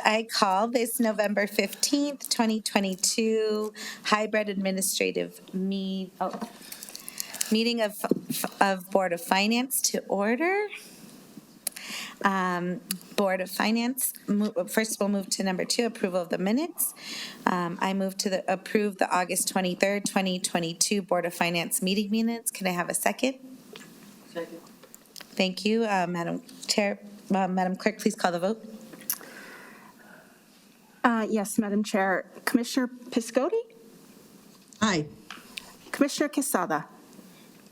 I call this November 15th, 2022 hybrid administrative meeting of Board of Finance to order. Board of Finance, first we'll move to number 2, approval of the minutes. I move to approve the August 23rd, 2022 Board of Finance meeting minutes. Can I have a second? Second. Thank you, Madam Chair. Madam Clerk, please call the vote. Yes, Madam Chair. Commissioner Piscotti? Aye. Commissioner Quesada?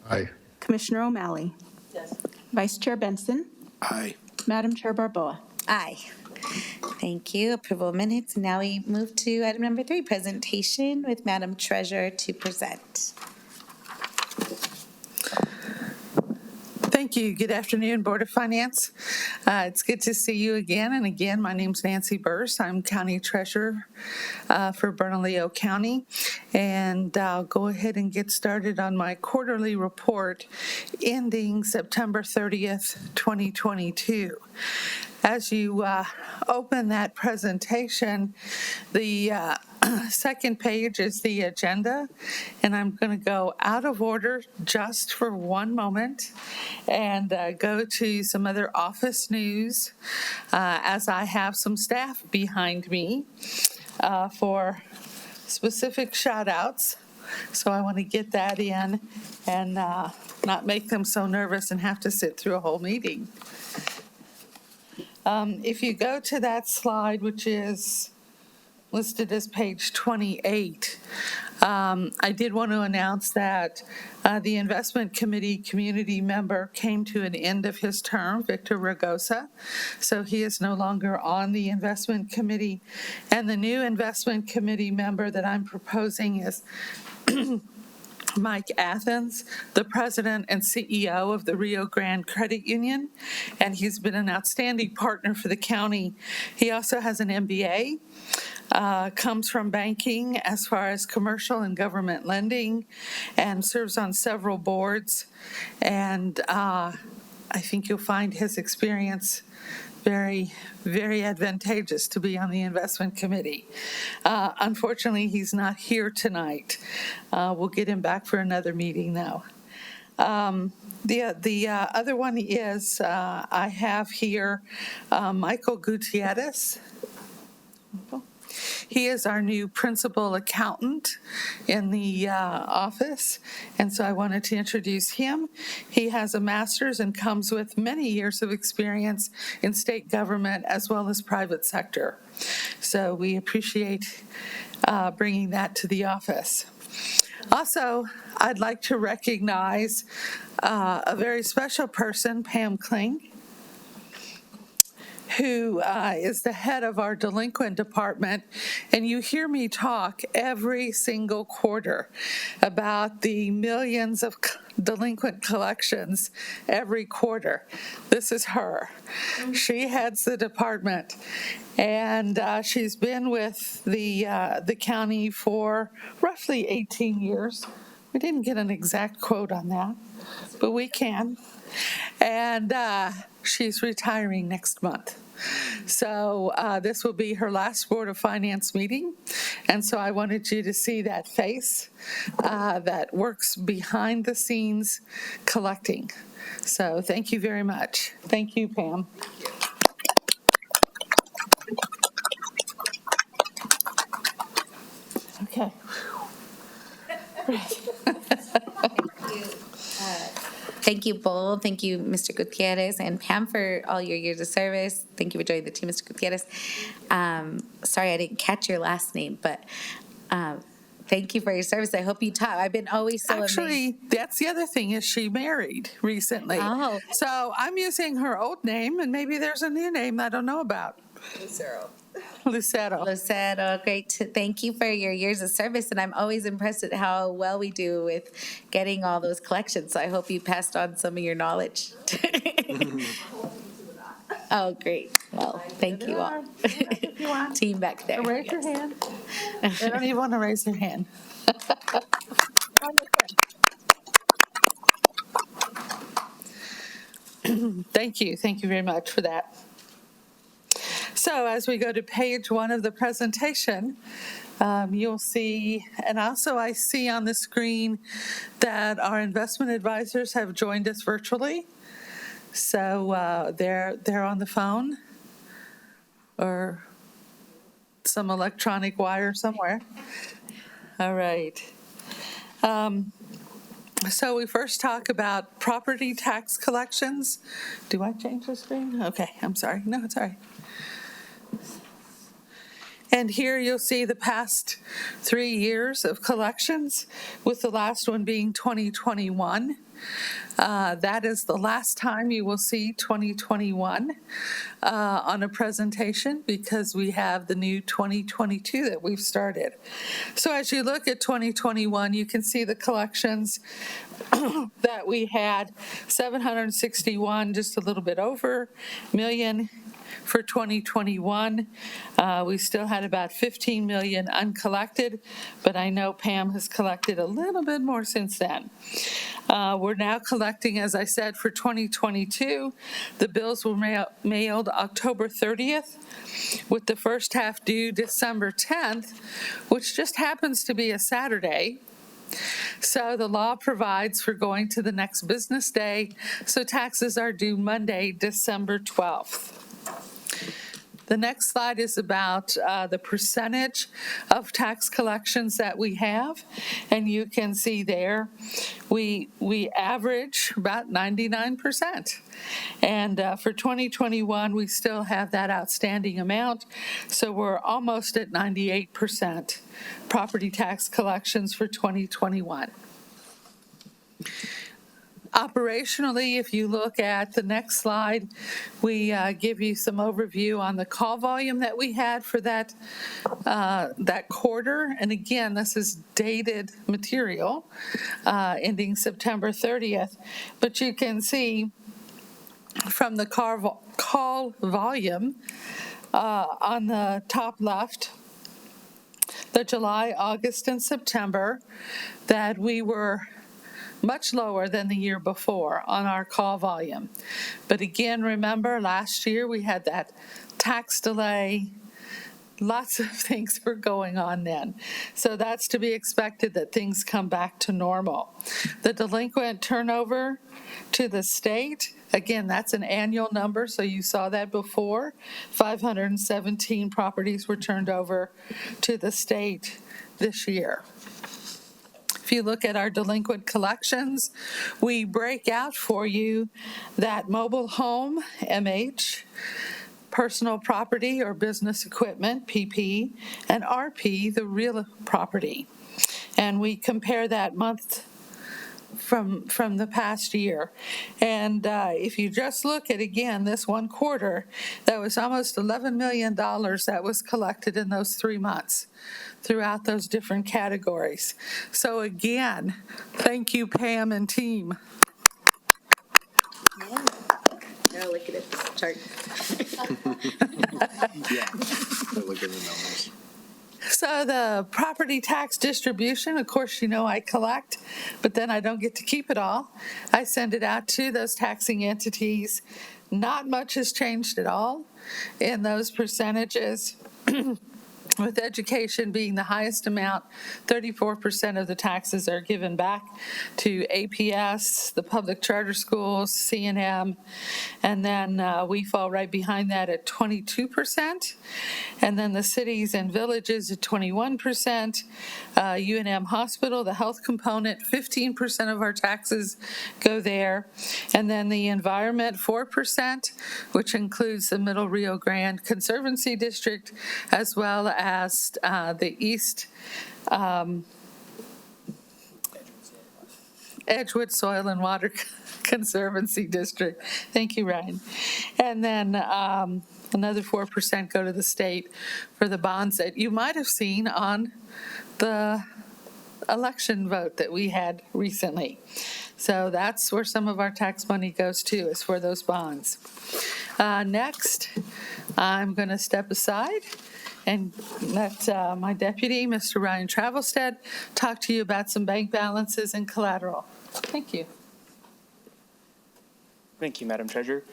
Aye. Commissioner O'Malley? Yes. Vice Chair Benson? Aye. Madam Chair Barboa? Aye. Thank you. Approval of minutes. Now we move to item number 3, presentation with Madam Treasurer to present. Thank you. Good afternoon, Board of Finance. It's good to see you again. And again, my name's Nancy Burse. I'm County Treasurer for Bernalillo County. And I'll go ahead and get started on my quarterly report ending September 30th, 2022. As you open that presentation, the second page is the agenda, and I'm going to go out of order just for one moment and go to some other office news as I have some staff behind me for specific shout outs. So I want to get that in and not make them so nervous and have to sit through a whole meeting. If you go to that slide, which is listed as page 28, I did want to announce that the Investment Committee community member came to an end of his term, Victor Ragosa, so he is no longer on the Investment Committee. And the new Investment Committee member that I'm proposing is Mike Athens, the president and CEO of the Rio Grande Credit Union, and he's been an outstanding partner for the county. He also has an MBA, comes from banking as far as commercial and government lending, and serves on several boards. And I think you'll find his experience very, very advantageous to be on the investment committee. Unfortunately, he's not here tonight. We'll get him back for another meeting, though. The other one is I have here Michael Gutierrez. He is our new principal accountant in the office, and so I wanted to introduce him. He has a master's and comes with many years of experience in state government as well as private sector. So we appreciate bringing that to the office. Also, I'd like to recognize a very special person, Pam Kling, who is the head of our delinquent department, and you hear me talk every single quarter about the millions of delinquent collections every quarter. This is her. She heads the department, and she's been with the county for roughly 18 years. We didn't get an exact quote on that, but we can. And she's retiring next month. So this will be her last Board of Finance meeting, and so I wanted you to see that face that works behind the scenes collecting. So thank you very much. Thank you, Pam. Okay. Thank you both. Thank you, Mr. Gutierrez and Pam, for all your years of service. Thank you for joining the team, Mr. Gutierrez. Sorry I didn't catch your last name, but thank you for your service. I hope you taught. I've been always so Actually, amazed. that's the other thing, is she married recently. Oh. So I'm using her old name, and maybe there's a new name I don't know about. Lucero. Great. Thank you for your years of service, and I'm always impressed at how well we do with getting all those collections. So I hope you passed on some of your knowledge. Oh, great. Well, thank you all. If you want. Team back there. Raise your hand. They don't even want to raise their hand. Thank you. Thank you very much for that. So as we go to page 1 of the presentation, you'll see, and also I see on the screen that our investment advisors have joined us virtually. So they're on the phone or some electronic wire somewhere. All right. So we first talk about property tax collections. Do I change the screen? Okay, I'm sorry. No, it's all right. And here you'll see the past 3 years of collections, with the last one being 2021. That is the last time you will see 2021 on a presentation, because we have the new 2022 that we've started. So as you look at 2021, you can see the collections that we had, 761, just a little bit over million. For 2021, we still had about 15 million uncollected, but I know Pam has collected a little bit more since then. We're now collecting, as I said, for 2022. The bills were mailed October 30th, with the first half due December 10th, which just happens to be a Saturday. So the law provides for going to the next business day, so taxes are due Monday, December 12th. The next slide is about the percentage of tax collections that we have, and you can see there we average about 99%. And for 2021, we still have that outstanding amount, so we're almost at 98% property tax collections for 2021. Operationally, if you look at the next slide, we give you some overview on the call volume that we had for that quarter. And again, this is dated material ending September 30th. But you can see from the call volume on the top left, the July, August, and September, that we were much lower than the year before on our call volume. But again, remember, last year we had that tax delay. Lots of things were going on then. So that's to be expected, that things come back to normal. The delinquent turnover to the state, again, that's an annual number, so you saw that before. 517 properties were turned over to the state this year. If you look at our delinquent collections, we break out for you that mobile home, MH, personal property or business equipment, PP, and RP, the real property. And we compare that month from the past year. And if you just look at, again, this one quarter, that was almost $11 million that was collected in those 3 months throughout those different categories. So again, thank you, Pam and team. Now look at this chart. Yeah, look at the numbers. So the property tax distribution, of course, you know I collect, but then I don't get to keep it all. I send it out to those taxing entities. Not much has changed at all in those percentages. With education being the highest amount, 34% of the taxes are given back to APS, the public charter schools, C&M, and then we fall right behind that at 22%. And then the cities and villages at 21%. UNM Hospital, the health component, 15% of our taxes go there. And then the environment, 4%, which includes the Middle Rio Grande Conservancy District, as well as the East Edgewood Soil and Water Conservancy District. Thank you, Ryan. And then another 4% go to the state for the bonds that you might have seen on the election vote that we had recently. So that's where some of our tax money goes to, is for those bonds. Next, I'm going to step aside and let my deputy, Mr. Ryan Travelstead, talk to you about some bank balances and collateral. Thank you. Thank you, Madam Treasurer.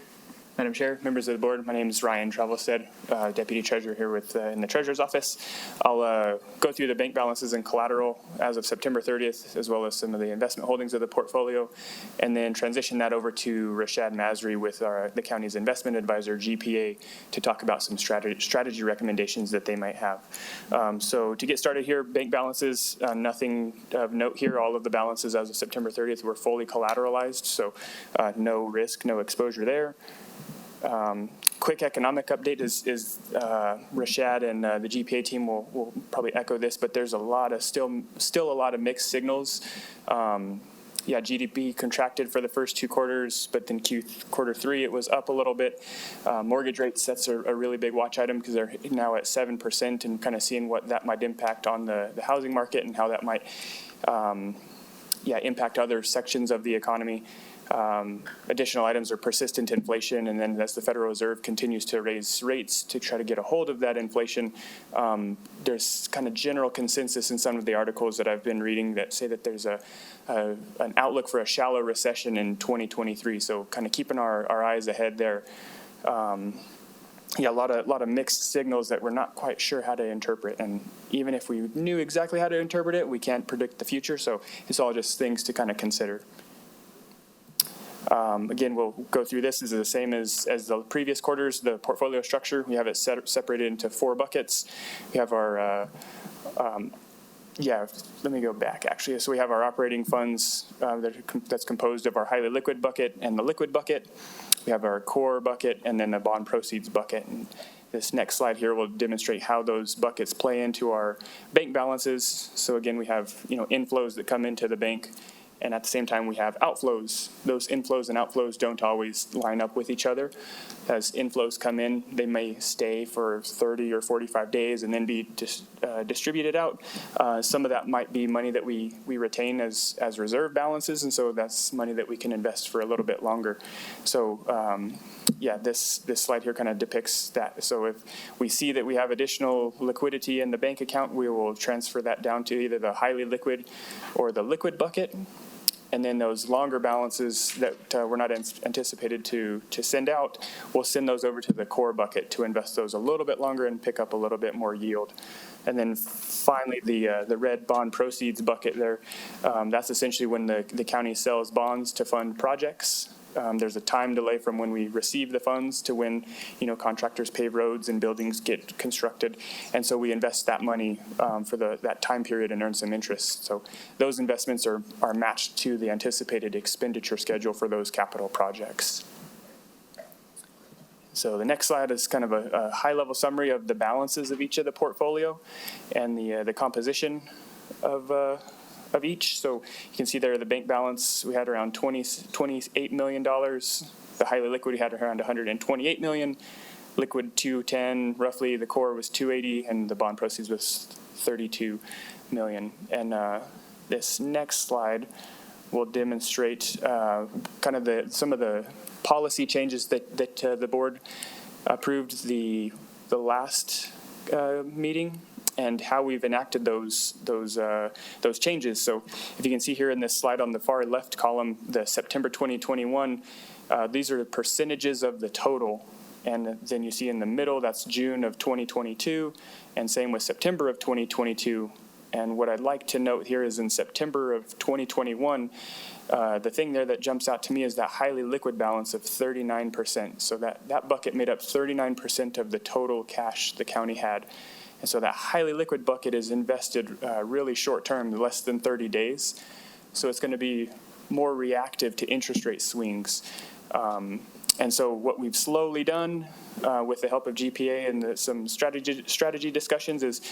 Madam Chair, members of the board, my name is Ryan Travelstead, Deputy Treasurer here with in the Treasurer's Office. I'll go through the bank balances and collateral as of September 30th, as well as some of the investment holdings of the portfolio, and then transition that over to Rashad Masri with the county's investment advisor, GPA, to talk about some strategy recommendations that they might have. So to get started here, bank balances, nothing of note here. All of the balances as of September 30th were fully collateralized, so no risk, no exposure there. Quick economic update is Rashad and the GPA team will probably echo this, but there's a lot of still a lot of mixed signals. GDP contracted for the first 2 quarters, but then quarter 3 it was up a little bit. Mortgage rates, that's a really big watch item because they're now at 7%, and kind of seeing what that might impact on the housing market and how that might impact other sections of the economy. Additional items are persistent inflation, and then as the Federal Reserve continues to raise rates to try to get a hold of that inflation, there's kind of general consensus in some of the articles that I've been reading that say that there's an outlook for a shallow recession in 2023. So kind of keeping our eyes ahead there. A lot of mixed signals that we're not quite sure how to interpret, and even if we knew exactly how to interpret it, we can't predict the future. So it's all just things to kind of consider. Again, we'll go through this. This is the same as the previous quarters. The portfolio structure, we have it separated into 4 buckets. We have our, let me go back actually. So we have our operating funds that's composed of our highly liquid bucket and the liquid bucket. We have our core bucket and then the bond proceeds bucket. And this next slide here will demonstrate how those buckets play into our bank balances. So again, we have inflows that come into the bank, and at the same time, we have outflows. Those inflows and outflows don't always line up with each other. As inflows come in, they may stay for 30 or 45 days and then be distributed out. Some of that might be money that we retain as reserve balances, and so that's money that we can invest for a little bit longer. So this slide here kind of depicts that. So if we see that we have additional liquidity in the bank account, we will transfer that down to either the highly liquid or the liquid bucket. And then those longer balances that we're not anticipated to send out, we'll send those over to the core bucket to invest those a little bit longer and pick up a little bit more yield. And then finally, the red bond proceeds bucket there, that's essentially when the county sells bonds to fund projects. There's a time delay from when we receive the funds to when contractors pave roads and buildings get constructed, and so we invest that money for that time period and earn some interest. So those investments are matched to the anticipated expenditure schedule for those capital projects. So the next slide is kind of a high-level summary of the balances of each of the portfolio and the composition of each. So you can see there the bank balance, we had around $28 million. The highly liquid, we had around $128 million. Liquid 210, roughly. The core was 280, and the bond proceeds was 32 million. And this next slide will demonstrate kind of some of the policy changes that the board approved the last meeting, and how we've enacted those changes. So if you can see here in this slide on the far left column, the September 2021, these are the percentages of the total. And then you see in the middle, that's June of 2022, and same with September of 2022. And what I'd like to note here is in September of 2021, the thing there that jumps out to me is that highly liquid balance of 39%. So that bucket made up 39% of the total cash the county had. And so that highly liquid bucket is invested really short term, less than 30 days. So it's going to be more reactive to interest rate swings. And so what we've slowly done with the help of GPA and some strategy discussions is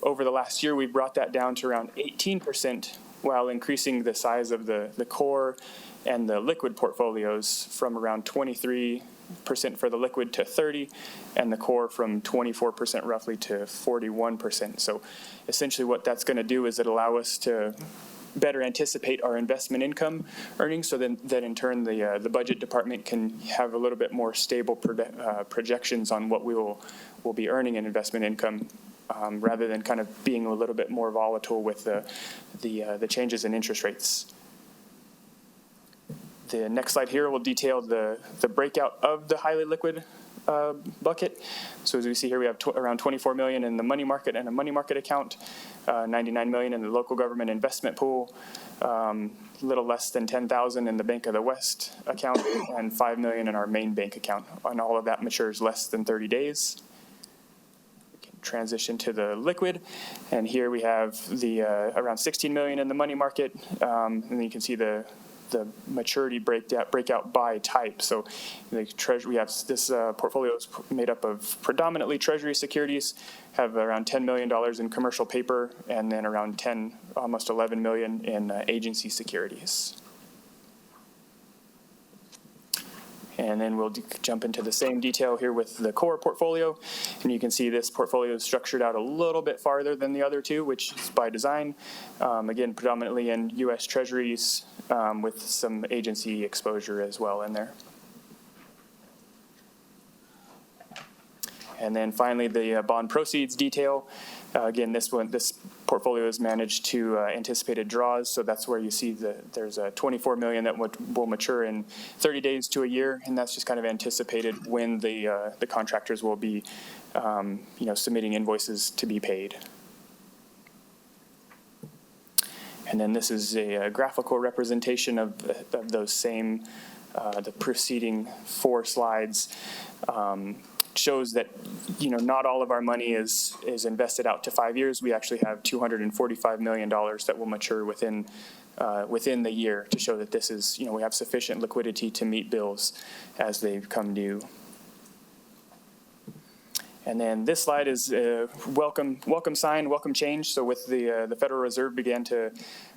over the last year, we've brought that down to around 18% while increasing the size of the core and the liquid portfolios from around 23% for the liquid to 30%, and the core from 24% roughly to 41%. So essentially what that's going to do is it allow us to better anticipate our investment income earnings, so then that in turn the budget department can have a little bit more stable projections on what we'll be earning in investment income, rather than kind of being a little bit more volatile with the changes in interest rates. The next slide here will detail the breakout of the highly liquid bucket. So as we see here, we have around 24 million in the money market and a money market account, 99 million in the local government investment pool, little less than 10,000 in the Bank of the West account, and 5 million in our main bank account. And all of that matures less than 30 days. We can transition to the liquid, and here we have the around 16 million in the money market, and then you can see the maturity breakout by type. So the we have this portfolio is made up of predominantly treasury securities, have around $10 million in commercial paper, and then around almost 11 million in agency securities. And then we'll jump into the same detail here with the core portfolio. And you can see this portfolio is structured out a little bit farther than the other two, which is by design. Again, predominantly in U.S. Treasuries with some agency exposure as well in there. And then finally, the bond proceeds detail. Again, this portfolio is managed to anticipated draws, so that's where you see there's a 24 million that will mature in 30 days to a year, and that's just kind of anticipated when the contractors will be, submitting invoices to be paid. And then this is a graphical representation of those same, the preceding 4 slides. Shows that not all of our money is invested out to 5 years. We actually have $245 million that will mature within the year to show that this is we have sufficient liquidity to meet bills as they come due. And then this slide is welcome sign, welcome change. So with the Federal Reserve began to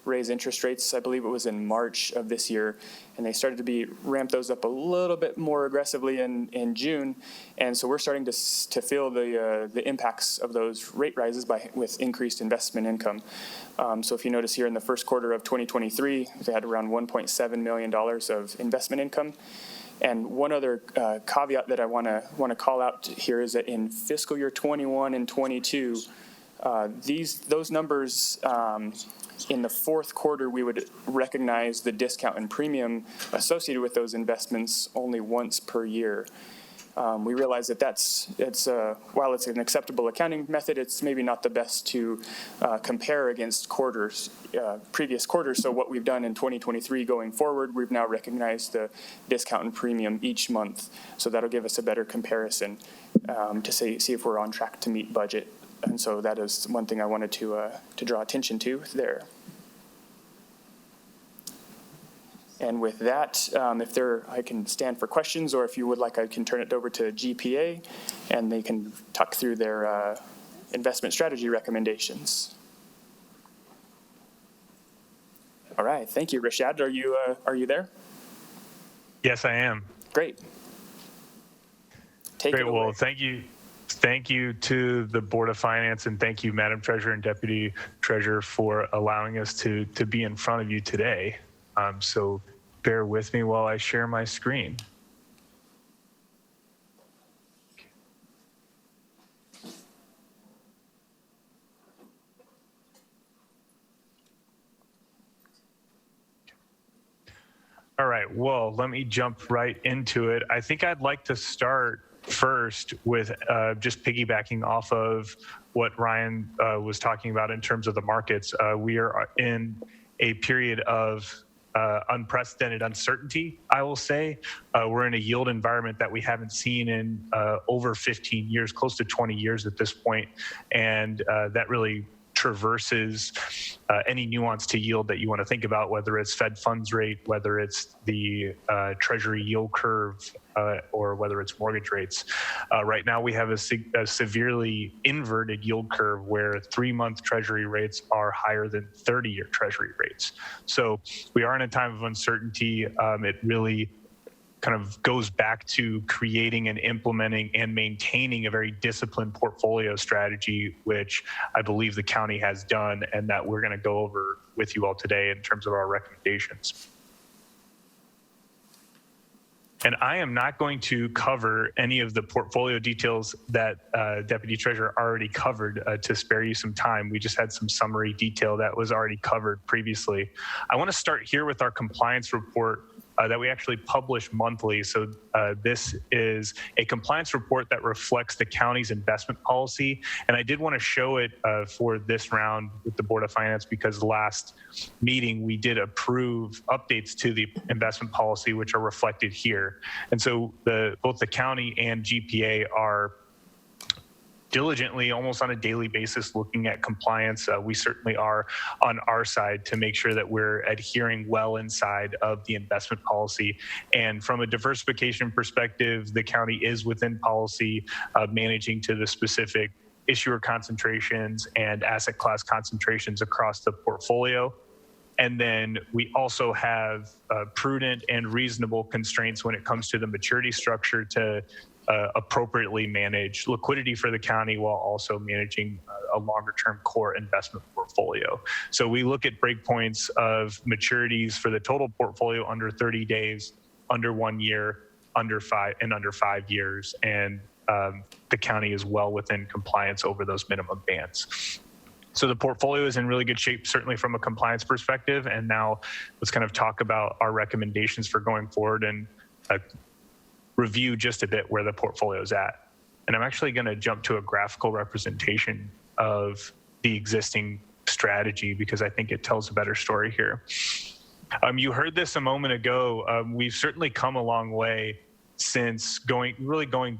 raise interest rates, I believe it was in March of this year, and they started to ramp those up a little bit more aggressively in June. And so we're starting to feel the impacts of those rate rises with increased investment income. So if you notice here in the first quarter of 2023, they had around $1.7 million of investment income. And one other caveat that I want to call out here is that in fiscal year 21 and 22, those numbers in the fourth quarter, we would recognize the discount and premium associated with those investments only once per year. We realize that while it's an acceptable accounting method, it's maybe not the best to compare against previous quarters. So what we've done in 2023 going forward, we've now recognized the discount and premium each month. So that'll give us a better comparison to see if we're on track to meet budget. And so that is one thing I wanted to draw attention to there. And with that, I can stand for questions, or if you would like, I can turn it over to GPA, and they can talk through their investment strategy recommendations. All right, thank you, Rashad. Are you there? Yes, I am. Great. Take it away. Well, thank you. Thank you to the Board of Finance, and thank you, Madam Treasurer and Deputy Treasurer, for allowing us to be in front of you today. So bear with me while I share my screen. All right, well, let me jump right into it. I think I'd like to start first with just piggybacking off of what Ryan was talking about in terms of the markets. We are in a period of unprecedented uncertainty, I will say. We're in a yield environment that we haven't seen in over 15 years, close to 20 years at this point, and that really traverses any nuance to yield that you want to think about, whether it's Fed funds rate, whether it's the Treasury yield curve, or whether it's mortgage rates. Right now, we have a severely inverted yield curve where 3-month Treasury rates are higher than 30-year Treasury rates. So we are in a time of uncertainty. It really kind of goes back to creating and implementing and maintaining a very disciplined portfolio strategy, which I believe the county has done, and that we're going to go over with you all today in terms of our recommendations. And I am not going to cover any of the portfolio details that Deputy Treasurer already covered to spare you some time. We just had some summary detail that was already covered previously. I want to start here with our compliance report that we actually publish monthly. So this is a compliance report that reflects the county's investment policy. And I did want to show it for this round with the Board of Finance because last meeting we did approve updates to the investment policy, which are reflected here. And so both the county and GPA are diligently, almost on a daily basis, looking at compliance. We certainly are on our side to make sure that we're adhering well inside of the investment policy. And from a diversification perspective, the county is within policy of managing to the specific issuer concentrations and asset class concentrations across the portfolio. And then we also have prudent and reasonable constraints when it comes to the maturity structure to appropriately manage liquidity for the county while also managing a longer-term core investment portfolio. So we look at breakpoints of maturities for the total portfolio under 30 days, under 1 year, under 5 years, and the county is well within compliance over those minimum bands. So the portfolio is in really good shape, certainly from a compliance perspective. And now let's kind of talk about our recommendations for going forward and review just a bit where the portfolio is at. And I'm actually going to jump to a graphical representation of the existing strategy because I think it tells a better story here. You heard this a moment ago. We've certainly come a long way since going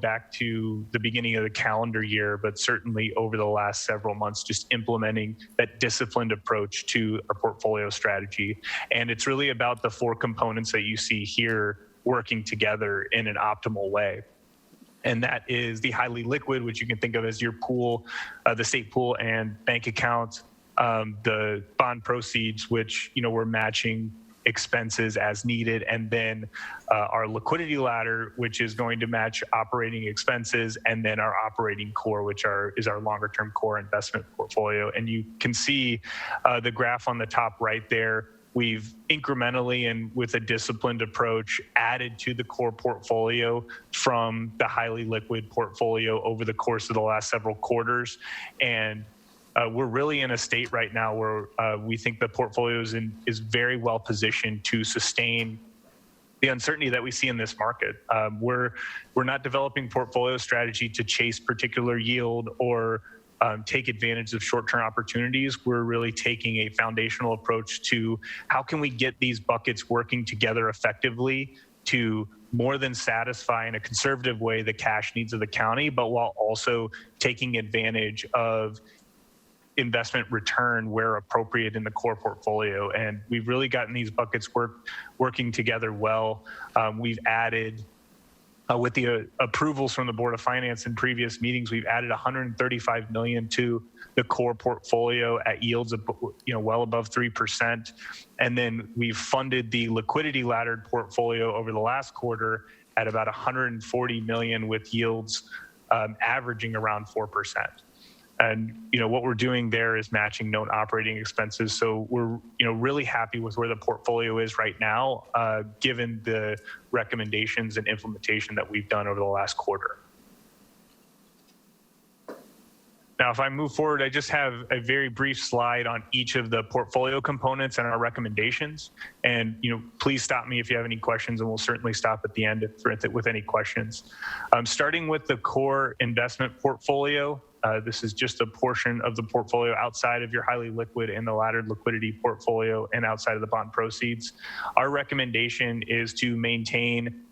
back to the beginning of the calendar year, but certainly over the last several months, just implementing that disciplined approach to our portfolio strategy. And it's really about the 4 components that you see here working together in an optimal way. And that is the highly liquid, which you can think of as your pool, the state pool and bank account, the bond proceeds, which, we're matching expenses as needed, and then our liquidity ladder, which is going to match operating expenses, and then our operating core, which is our longer term core investment portfolio. And you can see the graph on the top right there. We've incrementally and with a disciplined approach added to the core portfolio from the highly liquid portfolio over the course of the last several quarters. And we're really in a state right now where we think the portfolio is very well positioned to sustain the uncertainty that we see in this market. We're not developing portfolio strategy to chase particular yield or take advantage of short-term opportunities. We're really taking a foundational approach to how can we get these buckets working together effectively to more than satisfy in a conservative way the cash needs of the county, but while also taking advantage of investment return where appropriate in the core portfolio. And we've really gotten these buckets working together well. We've added with the approvals from the Board of Finance in previous meetings, we've added $135 million to the core portfolio at yields of well above 3%. And then we've funded the liquidity laddered portfolio over the last quarter at about $140 million with yields averaging around 4%. And what we're doing there is matching known operating expenses. So we're really happy with where the portfolio is right now, given the recommendations and implementation that we've done over the last quarter. Now, if I move forward, I just have a very brief slide on each of the portfolio components and our recommendations. And please stop me if you have any questions, and we'll certainly stop at the end with any questions. Starting with the core investment portfolio. This is just a portion of the portfolio outside of your highly liquid and the laddered liquidity portfolio and outside of the bond proceeds. Our recommendation is to maintain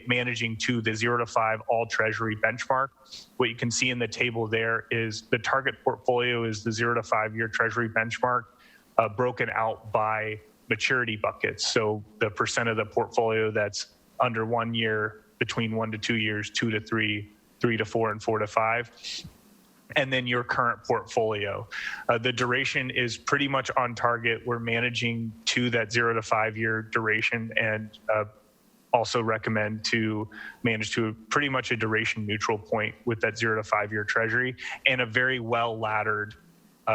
managing to the 0 to 5 all treasury benchmark. What you can see in the table there is the target portfolio is the 0 to 5 year treasury benchmark broken out by maturity buckets. So the percent of the portfolio that's under 1 year, between 1 to 2 years, 2 to 3, 3 to 4, and 4 to 5. And then your current portfolio. The duration is pretty much on target. We're managing to that 0 to 5 year duration, and also recommend to manage to pretty much a duration neutral point with that 0 to 5 year treasury and a very well laddered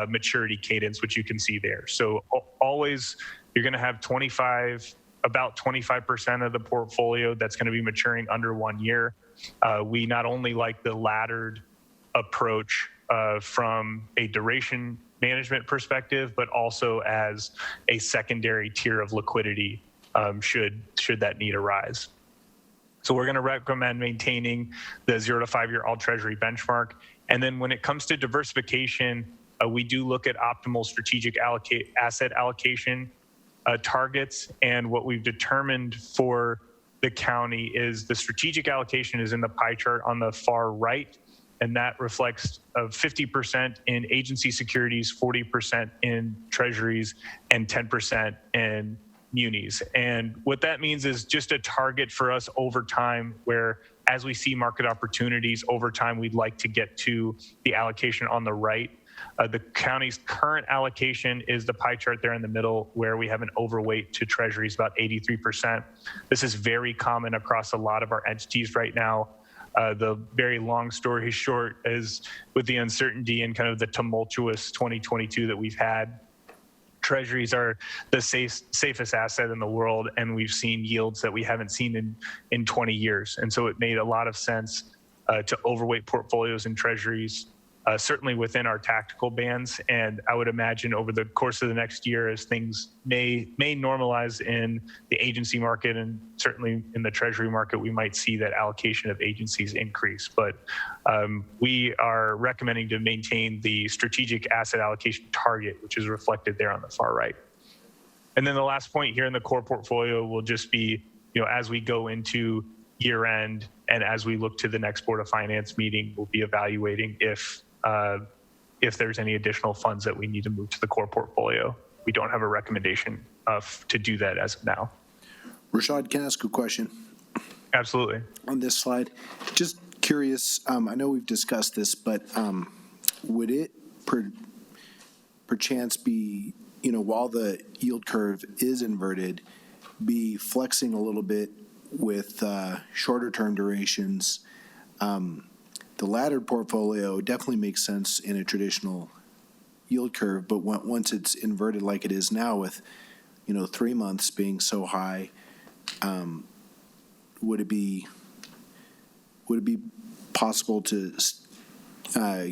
maturity cadence, which you can see there. So always you're going to have about 25% of the portfolio that's going to be maturing under 1 year. We not only like the laddered approach from a duration management perspective, but also as a secondary tier of liquidity should that need arise. So we're going to recommend maintaining the 0 to 5 year all treasury benchmark. And then when it comes to diversification, we do look at optimal strategic asset allocation targets. And what we've determined for the county is the strategic allocation is in the pie chart on the far right. And that reflects 50% in agency securities, 40% in treasuries, and 10% in munis. And what that means is just a target for us over time, where as we see market opportunities over time, we'd like to get to the allocation on the right. The county's current allocation is the pie chart there in the middle, where we have an overweight to treasuries, about 83%. This is very common across a lot of our entities right now. The very long story short is, with the uncertainty and kind of the tumultuous 2022 that we've had, treasuries are the safest asset in the world, and we've seen yields that we haven't seen in 20 years. And so it made a lot of sense to overweight portfolios in treasuries, certainly within our tactical bands. And I would imagine over the course of the next year, as things may normalize in the agency market and certainly in the treasury market, we might see that allocation of agencies increase. But we are recommending to maintain the strategic asset allocation target, which is reflected there on the far right. And then the last point here in the core portfolio will just be, as we go into year end and as we look to the next Board of Finance meeting, we'll be evaluating if there's any additional funds that we need to move to the core portfolio. We don't have a recommendation to do that as of now. Rashad, can I ask a question? Absolutely. On this slide, just curious, I know we've discussed this, but would it perchance be, while the yield curve is inverted, be flexing a little bit with shorter term durations? The laddered portfolio definitely makes sense in a traditional yield curve, but once it's inverted like it is now with, 3 months being so high, would it be possible to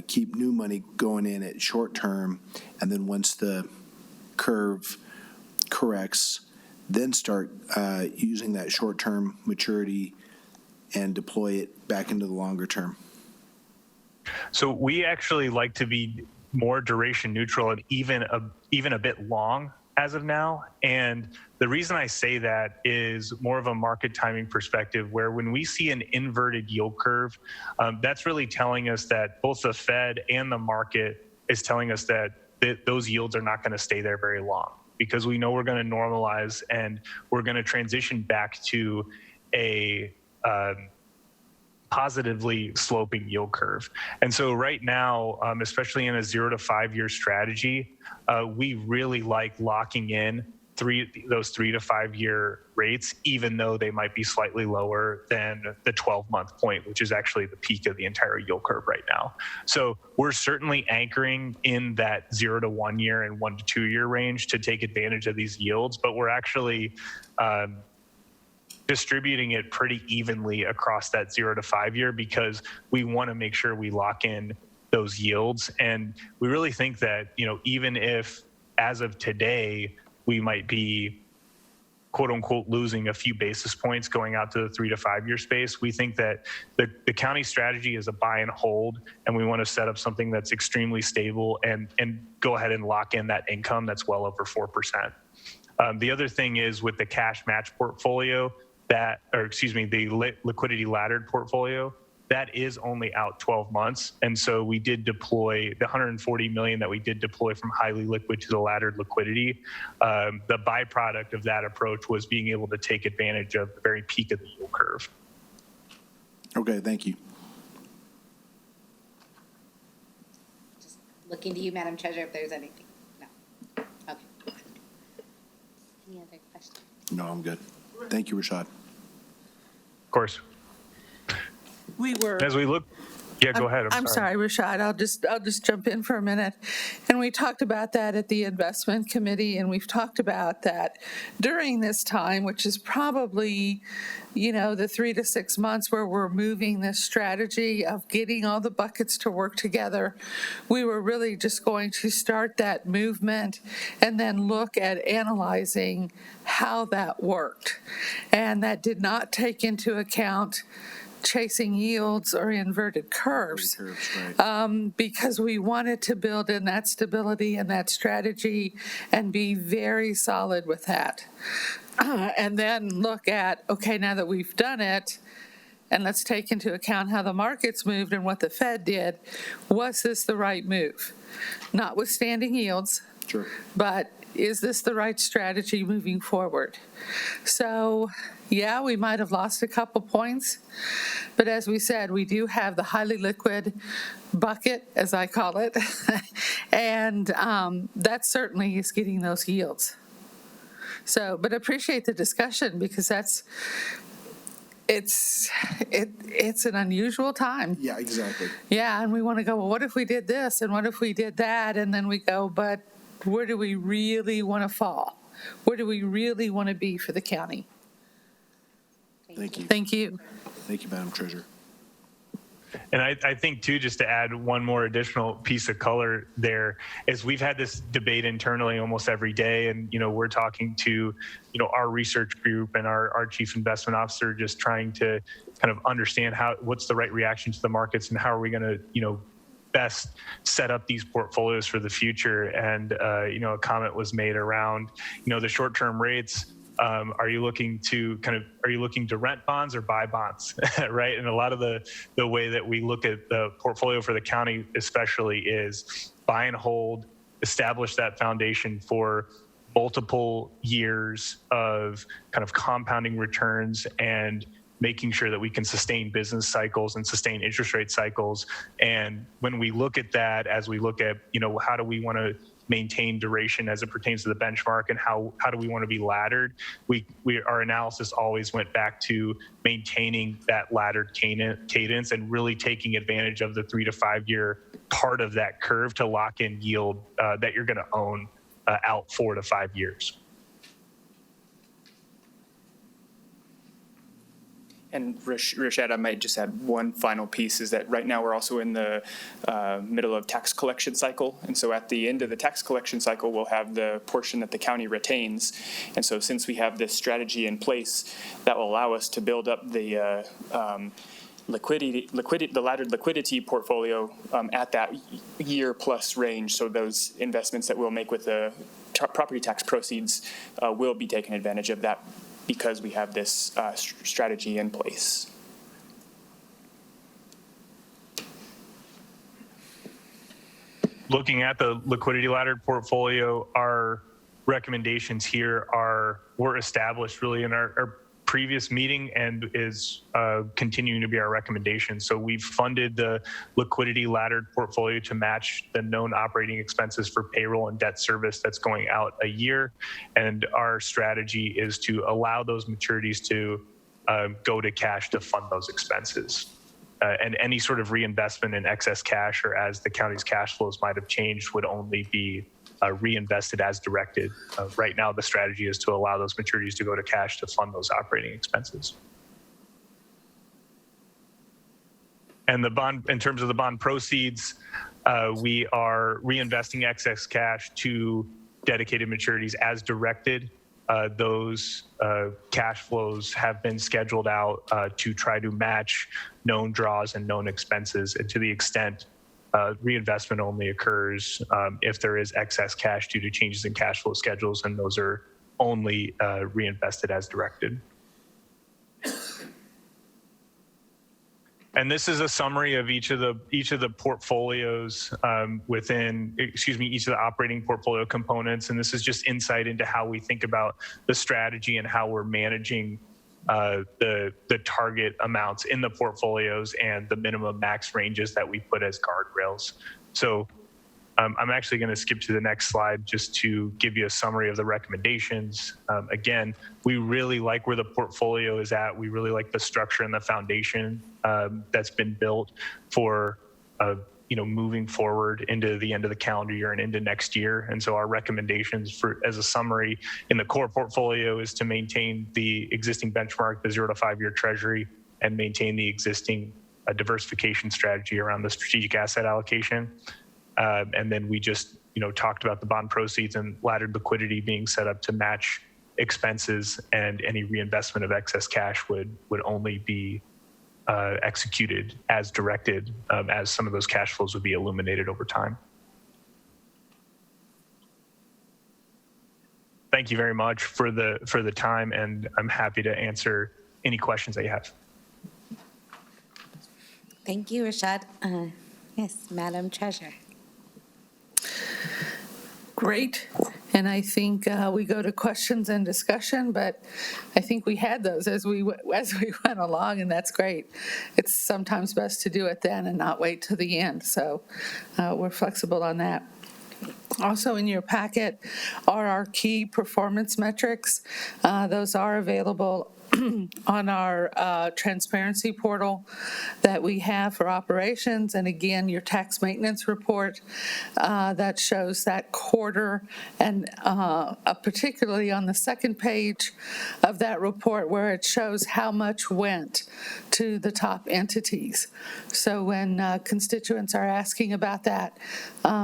keep new money going in at short term, and then once the curve corrects, then start using that short term maturity and deploy it back into the longer term? So we actually like to be more duration neutral and even a bit long as of now. And the reason I say that is more of a market timing perspective, where when we see an inverted yield curve, that's really telling us that both the Fed and the market is telling us that those yields are not going to stay there very long, because we know we're going to normalize and we're going to transition back to a positively sloping yield curve. And so right now, especially in a 0 to 5 year strategy, we really like locking in those 3 to 5 year rates, even though they might be slightly lower than the 12-month point, which is actually the peak of the entire yield curve right now. So we're certainly anchoring in that 0 to 1 year and 1 to 2 year range to take advantage of these yields, but we're actually distributing it pretty evenly across that 0 to 5 year, because we want to make sure we lock in those yields. And we really think that, even if as of today, we might be quote unquote losing a few basis points going out to the 3 to 5 year space, we think that the county strategy is a buy and hold, and we want to set up something that's extremely stable and go ahead and lock in that income that's well over 4%. The other thing is, with the cash match portfolio, the liquidity laddered portfolio, that is only out 12 months. And so we did deploy the $140 million that we did deploy from highly liquid to the laddered liquidity. The byproduct of that approach was being able to take advantage of the very peak of the yield curve. Okay, thank you. Just looking to you, Madam Treasurer, if there's anything. No. Okay. Any other questions? No, I'm good. Thank you, Rashad. Of course. We were, As we look, Yeah, go ahead. I'm sorry, Rashad. I'll just jump in for a minute. And we talked about that at the investment committee, and we've talked about that during this time, which is probably, the 3 to 6 months where we're moving this strategy of getting all the buckets to work together. We were really just going to start that movement and then look at analyzing how that worked. And that did not take into account chasing yields or inverted curves, Right. because we wanted to build in that stability and that strategy and be very solid with that. And then look at, okay, now that we've done it, and let's take into account how the markets moved and what the Fed did, was this the right move? Notwithstanding yields, Sure. but is this the right strategy moving forward? So, yeah, we might have lost a couple points, but as we said, we do have the highly liquid bucket, as I call it, and that certainly is getting those yields. So, but appreciate the discussion because it's an unusual time. Yeah, exactly. Yeah, and we want to go, well, what if we did this and what if we did that? And then we go, but where do we really want to fall? Where do we really want to be for the county? Thank you. Thank you. Thank you, Madam Treasurer. And I think too, just to add one more additional piece of color there, is we've had this debate internally almost every day, and we're talking to our research group and our chief investment officer, just trying to kind of understand what's the right reaction to the markets and how are we going to best set up these portfolios for the future. And a comment was made around the short-term rates. Are you looking to rent bonds or buy bonds, right? And a lot of the way that we look at the portfolio for the county especially is buy and hold, establish that foundation for multiple years of kind of compounding returns and making sure that we can sustain business cycles and sustain interest rate cycles. And when we look at that, as we look at, how do we want to maintain duration as it pertains to the benchmark and how do we want to be laddered, our analysis always went back to maintaining that laddered cadence and really taking advantage of the 3 to 5 year part of that curve to lock in yield that you're going to own out 4 to 5 years. And Rashad, I might just add one final piece, is that right now we're also in the middle of tax collection cycle. And so at the end of the tax collection cycle, we'll have the portion that the county retains. And so since we have this strategy in place, that will allow us to build up the the laddered liquidity portfolio at that year plus range. So those investments that we'll make with the property tax proceeds will be taken advantage of that, because we have this strategy in place. Looking at the liquidity laddered portfolio, our recommendations here were established really in our previous meeting and is continuing to be our recommendation. So we've funded the liquidity laddered portfolio to match the known operating expenses for payroll and debt service that's going out a year. And our strategy is to allow those maturities to go to cash to fund those expenses. And any sort of reinvestment in excess cash or as the county's cash flows might have changed would only be reinvested as directed. Right now, the strategy is to allow those maturities to go to cash to fund those operating expenses. And the bond, in terms of the bond proceeds, we are reinvesting excess cash to dedicated maturities as directed. Those cash flows have been scheduled out to try to match known draws and known expenses, and to the extent reinvestment only occurs if there is excess cash due to changes in cash flow schedules, and those are only reinvested as directed. And this is a summary of each of the portfolios within, each of the operating portfolio components. And this is just insight into how we think about the strategy and how we're managing the target amounts in the portfolios and the minimum max ranges that we put as guardrails. So I'm actually going to skip to the next slide just to give you a summary of the recommendations. Again, we really like where the portfolio is at. We really like the structure and the foundation that's been built for moving forward into the end of the calendar year and into next year. And so our recommendations as a summary in the core portfolio is to maintain the existing benchmark, the 0 to 5 year treasury, and maintain the existing diversification strategy around the strategic asset allocation. And then we just, talked about the bond proceeds and laddered liquidity being set up to match expenses, and any reinvestment of excess cash would only be executed as directed, as some of those cash flows would be illuminated over time. Thank you very much for the time, and I'm happy to answer any questions that you have. Thank you, Rashad. Yes, Madam Treasurer. Great. And I think we go to questions and discussion, but I think we had those as we went along, and that's great. It's sometimes best to do it then and not wait till the end. So we're flexible on that. Also in your packet are our key performance metrics. Those are available on our transparency portal that we have for operations. And again, your tax maintenance report that shows that quarter, and particularly on the second page of that report where it shows how much went to the top entities. So when constituents are asking about that,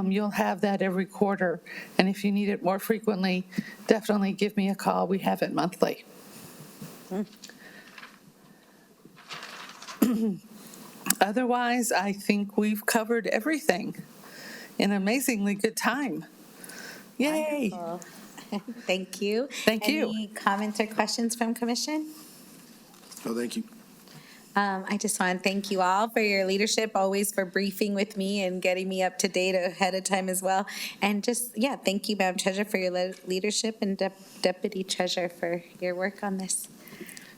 you'll have that every quarter. And if you need it more frequently, definitely give me a call. We have it monthly. Otherwise, I think we've covered everything in amazingly good time. Yay. Wonderful. Thank you. Thank you. Any comments or questions from Commission? No, thank you. I just want to thank you all for your leadership, always for briefing with me and getting me up to date ahead of time as well. And just, thank you, Madam Treasurer, for your leadership, and Deputy Treasurer for your work on this.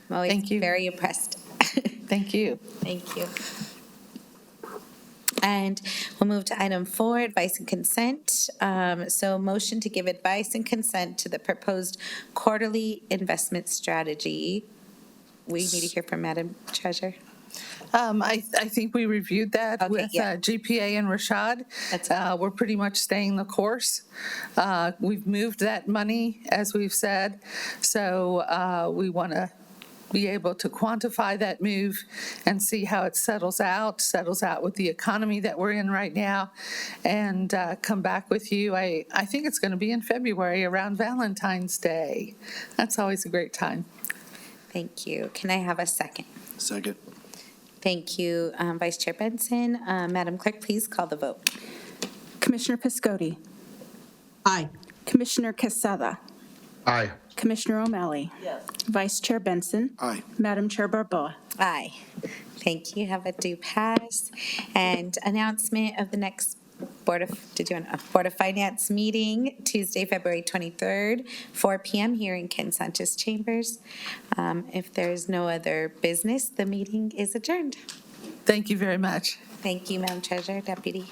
I'm always Thank you. very impressed. Thank you. Thank you. And we'll move to item 4, advice and consent. So motion to give advice and consent to the proposed quarterly investment strategy. We need to hear from Madam Treasurer. I think we reviewed that Okay, with yeah. GPA and Rashad. We're pretty much staying the course. We've moved that money, as we've said, so we want to be able to quantify that move and see how it settles out with the economy that we're in right now, and come back with you. I think it's going to be in February around Valentine's Day. That's always a great time. Thank you. Can I have a second? Second. Thank you, Vice Chair Benson. Madam Clerk, please call the vote. Commissioner Piscotti, Aye. Commissioner Quesada, Aye. Commissioner O'Malley, Yes. Vice Chair Benson, Aye. Madam Chair Barboa. Aye. Thank you. Have a due pass. And announcement of the next Board of Finance meeting, Tuesday, February 23rd, 4 p.m. here in Ken Sanchez Chambers. If there's no other business, the meeting is adjourned. Thank you very much. Thank you, Madam Treasurer, Deputy.